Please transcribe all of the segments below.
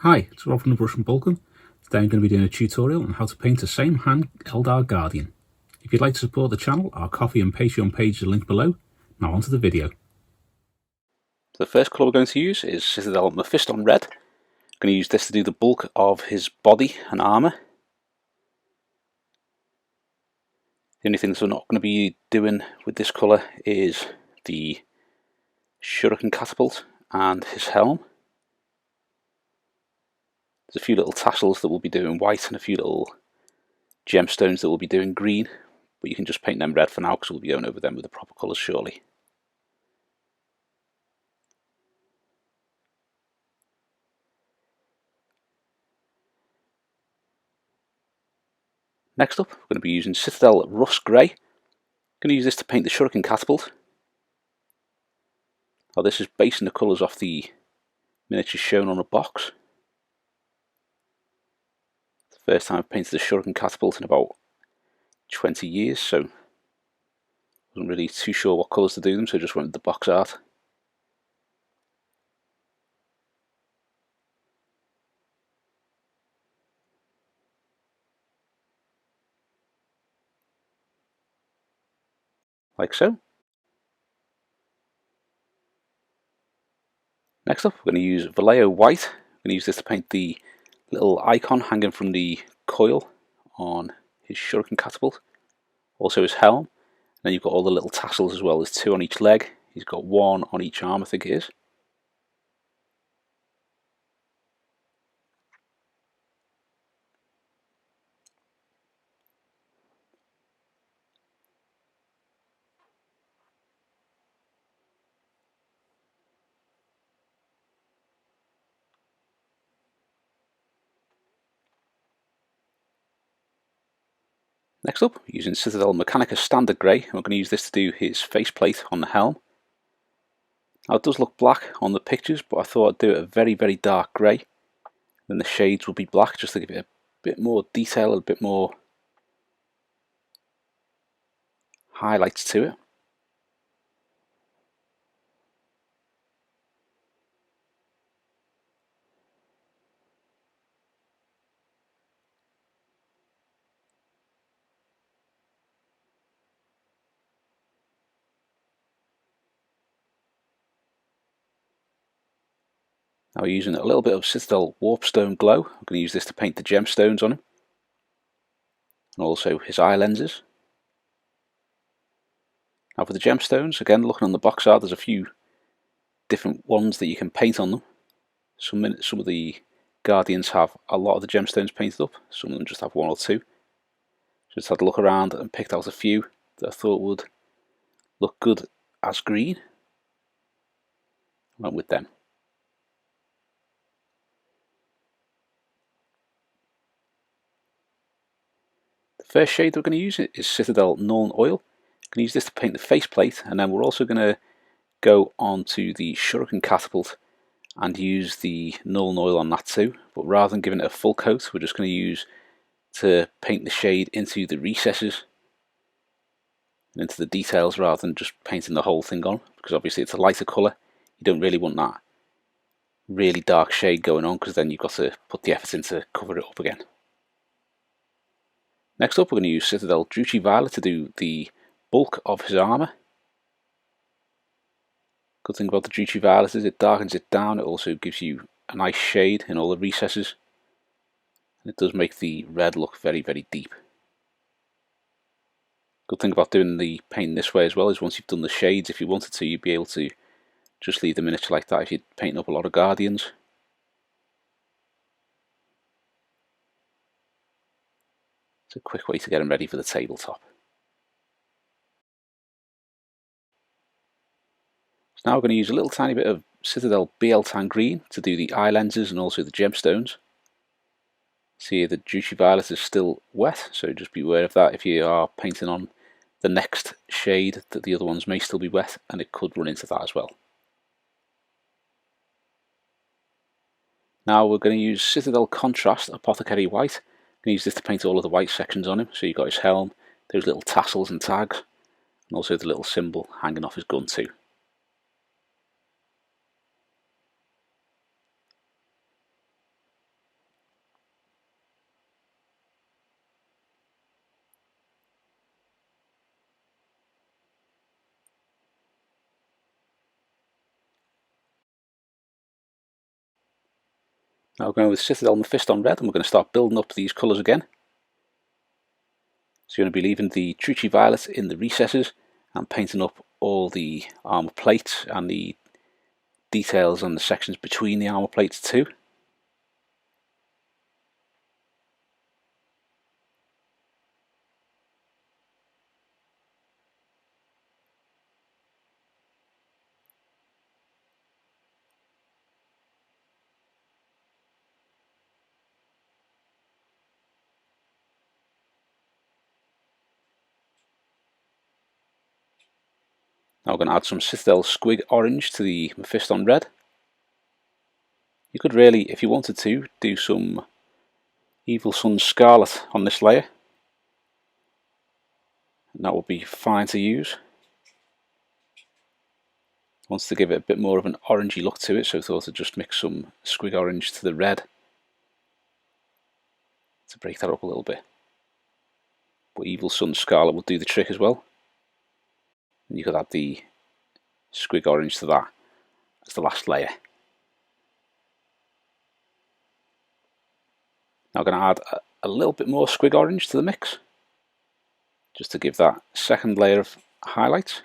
Hi, it's Rob from the Brush from Boltgun. Today I'm going to be doing a tutorial on how to paint a Saim-Hann Aeldari Guardian. If you'd like to support the channel, our Ko-fi and Patreon page are linked below. Now onto the video. The first colour we're going to use is Citadel Mephiston Red. I'm going to use this to do the bulk of his body and armour. The only things we're not going to be doing with this colour is the shuriken catapult and his helm. There's a few little tassels that we'll be doing white and a few little gemstones that we'll be doing green, but you can just paint them red for now because we'll be going over them with the proper colours shortly. Next up, we're going to be using Citadel Rust Grey. I'm going to use this to paint the shuriken catapult. Now this is basing the colours off the miniatures shown on the box. It's the first time I've painted the shuriken catapult in about 20 years, so wasn't really too sure what colours to do them, so just went with the box art. Like so. Next up, we're going to use Vallejo White. I'm going to use this to paint the little icon hanging from the coil on his shuriken catapult. Also his helm. And then you've got all the little tassels as well. There's 2 on each leg. He's got 1 on each arm, I think it is. Next up, using Citadel Mechanicus Standard Grey, and we're going to use this to do his faceplate on the helm. Now it does look black on the pictures, but I thought I'd do it a very, very dark grey. Then the shades will be black, just to give it a bit more detail, a bit more highlights to it. Now we're using a little bit of Citadel Warpstone Glow. I'm going to use this to paint the gemstones on him. And also his eye lenses. Now for the gemstones, again looking on the box art, there's a few different ones that you can paint on them. Some of the Guardians have a lot of the gemstones painted up, some of them just have 1 or 2. Just had a look around and picked out a few that I thought would look good as green. Went with them. The first shade we're going to use is Citadel Nuln Oil. I'm going to use this to paint the faceplate, and then we're also going to go on to the shuriken catapult and use the Nuln Oil on that too. But rather than giving it a full coat, we're just going to use to paint the shade into the recesses and into the details rather than just painting the whole thing on, because obviously it's a lighter colour. You don't really want that really dark shade going on, because then you've got to put the effort in to cover it up again. Next up, we're going to use Citadel Druchii Violet to do the bulk of his armour. Good thing about the Druchii Violet is it darkens it down. It also gives you a nice shade in all the recesses. And it does make the red look very, very deep. Good thing about doing the paint this way as well is once you've done the shades, if you wanted to, you'd be able to just leave the miniature like that if you're painting up a lot of Guardians. It's a quick way to get them ready for the tabletop. So now we're going to use a little tiny bit of Citadel Biel-Tan green to do the eye lenses and also the gemstones. See here, the Druchii Violet is still wet, so just be aware of that if you are painting on the next shade, that the other ones may still be wet and it could run into that as well. Now we're going to use Citadel Contrase Apothecary White. I'm going to use this to paint all of the white sections on him. So you've got his helm, those little tassels and tags, and also the little symbol hanging off his gun too. Now we're going with Citadel Mephiston Red, and we're going to start building up these colours again. So you're going to be leaving the Druchii violet in the recesses and painting up all the armour plates and the details on the sections between the armour plates too. Now we're going to add some Citadel Squig Orange to the Mephiston Red. You could really, if you wanted to, do some Evil Sunz Scarlet on this layer, and that would be fine to use. Wants to give it a bit more of an orangey look to it, so I thought I'd just mix some Squig Orange to the red to break that up a little bit. But Evil Sunz Scarlet will do the trick as well. And you could add the Squig Orange to that as the last layer. Now I'm going to add a little bit more Squig Orange to the mix, just to give that second layer of highlights.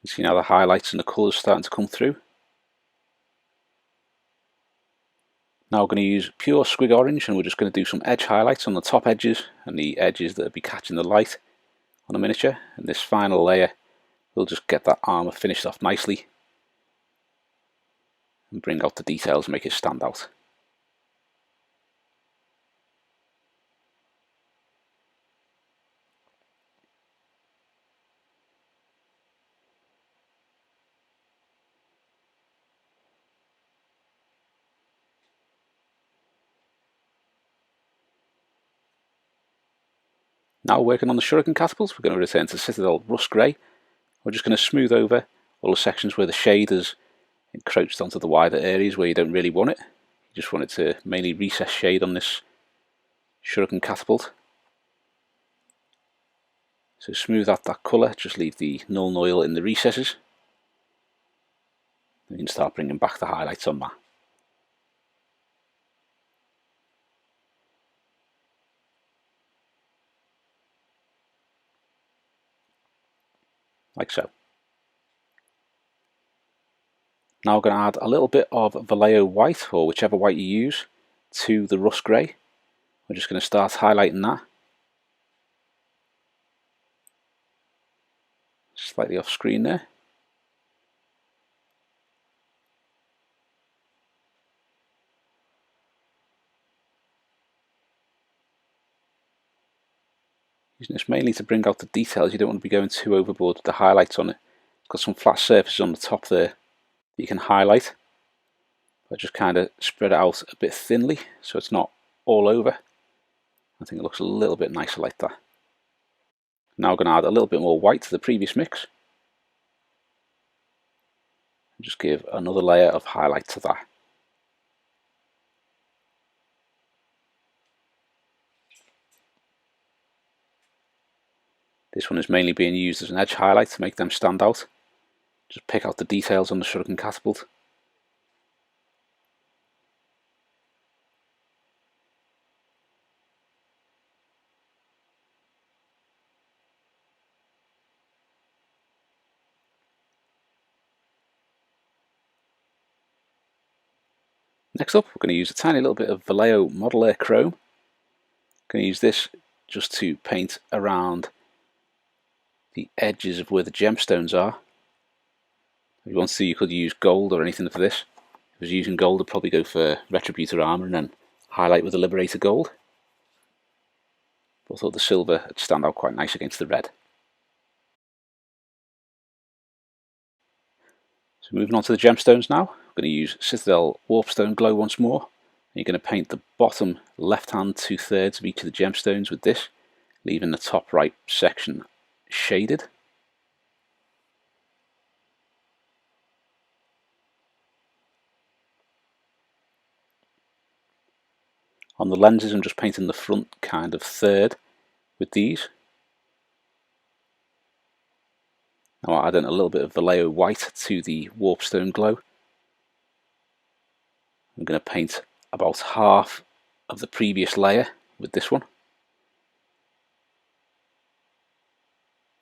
You see now the highlights and the colours starting to come through. Now we're going to use pure Squig Orange, and we're just going to do some edge highlights on the top edges and the edges that will be catching the light on a miniature. And this final layer will just get that armour finished off nicely and bring out the details and make it stand out. Now working on the shuriken catapults, we're going to return to Citadel Rust Grey. We're just going to smooth over all the sections where the shade has encroached onto the wider areas where you don't really want it. You just want it to mainly recess shade on this shuriken catapult. So smooth out that colour, just leave the Nuln Oil in the recesses. You can start bringing back the highlights on that. Like so. Now we're going to add a little bit of Vallejo White, or whichever white you use, to the Rust Grey. We're just going to start highlighting that. Slightly off screen there. Using this mainly to bring out the details. You don't want to be going too overboard with the highlights on it. It's got some flat surfaces on the top there that you can highlight. But just kind of spread it out a bit thinly so it's not all over. I think it looks a little bit nicer like that. Now we're going to add a little bit more white to the previous mix. And just give another layer of highlight to that. This one is mainly being used as an edge highlight to make them stand out. Just pick out the details on the shuriken catapult. Next up, we're going to use a tiny little bit of Vallejo Model Air Chrome. Going to use this just to paint around the edges of where the gemstones are. If you want to, you could use gold or anything for this. If I was using gold, I'd probably go for Retributor Armour and then highlight with the Liberator Gold. But I thought the silver would stand out quite nice against the red. So moving on to the gemstones now, I'm going to use Citadel Warpstone Glow once more. You're going to paint the bottom left-hand 2/3 of each of the gemstones with this, leaving the top right section shaded. On the lenses, I'm just painting the front kind of third with these. Now I'll add in a little bit of Vallejo White to the Warpstone glow. I'm going to paint about half of the previous layer with this one.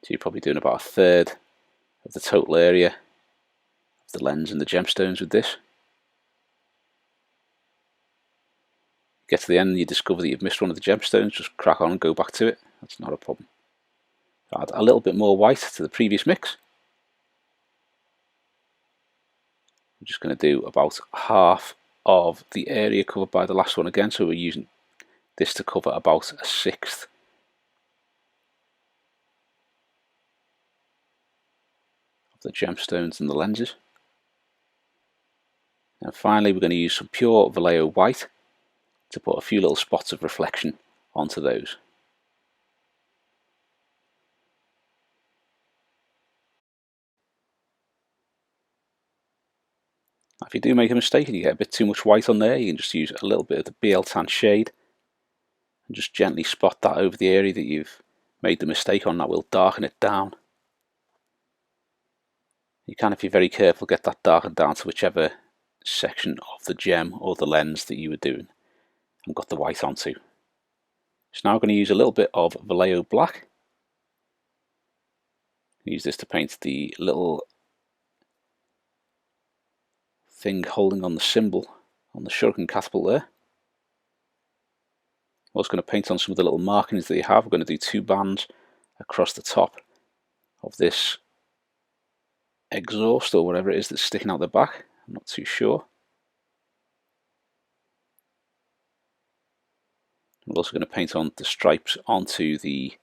So you're probably doing about 1/3 of the total area of the lens and the gemstones with this. Get to the end and you discover that you've missed one of the gemstones, just crack on and go back to it. That's not a problem. Add a little bit more white to the previous mix. I'm just going to do about half of the area covered by the last one again, so we're using this to cover about 1/6 of the gemstones and the lenses. And finally we're going to use some pure Vallejo White to put a few little spots of reflection onto those. Now, if you do make a mistake and you get a bit too much white on there, you can just use a little bit of the Biel-Tan shade and just gently spot that over the area that you've made the mistake on. That will darken it down. You can, if you're very careful, get that darkened down to whichever section of the gem or the lens that you were doing and got the white onto. So now I'm going to use a little bit of Vallejo Black. Use this to paint the little thing holding on the symbol on the shuriken catapult there. I'm also going to paint on some of the little markings that you have. We're going to do 2 bands across the top of this exhaust or whatever it is that's sticking out the back. I'm not too sure. I'm also going to paint on the stripes onto the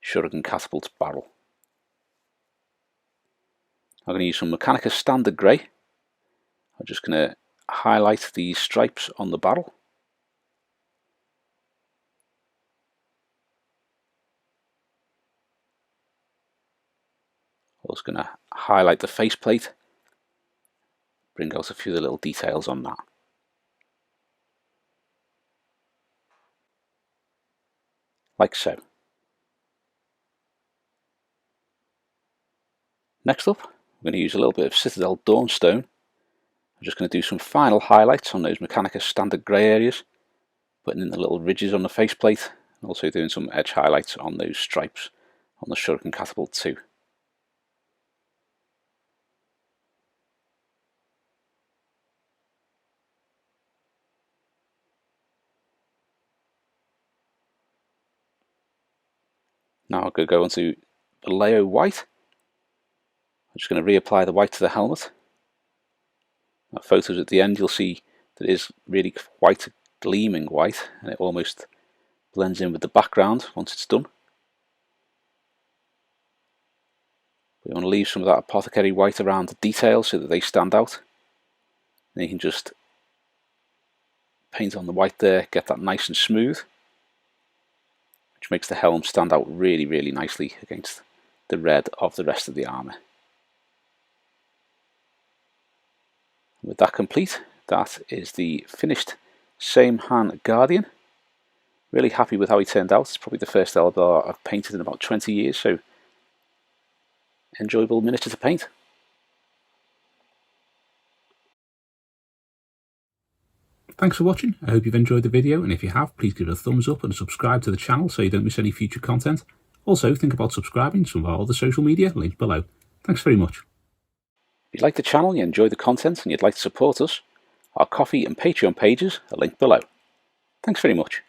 shuriken catapult barrel. I'm going to use some Mechanicus standard grey. I'm just going to highlight these stripes on the barrel. I'm also going to highlight the faceplate, bring out a few of the little details on that. Like so. Next up, we're going to use a little bit of Citadel Dawnstone. I'm just going to do some final highlights on those Mechanicus standard grey areas, putting in the little ridges on the faceplate, and also doing some edge highlights on those stripes on the shuriken catapult too. Now I'm going to go onto Vallejo White. I'm just going to reapply the white to the helmet. Now, photos at the end, you'll see that it is really quite gleaming white, and it almost blends in with the background once it's done. We want to leave some of that Apothecary white around the details so that they stand out. Then you can just paint on the white there, get that nice and smooth, which makes the helm stand out really, really nicely against the red of the rest of the armour. With that complete, that is the finished Saim-Hann Guardian. Really happy with how he turned out. It's probably the first Aeldar I've painted in about 20 years, so enjoyable miniature to paint. Thanks for watching. I hope you've enjoyed the video, and if you have, please give it a thumbs up and subscribe to the channel so you don't miss any future content. Also, think about subscribing to some of our other social media linked below. Thanks very much. If you like the channel, you enjoy the content and you'd like to support us, our Ko-fi and Patreon pages are linked below. Thanks very much.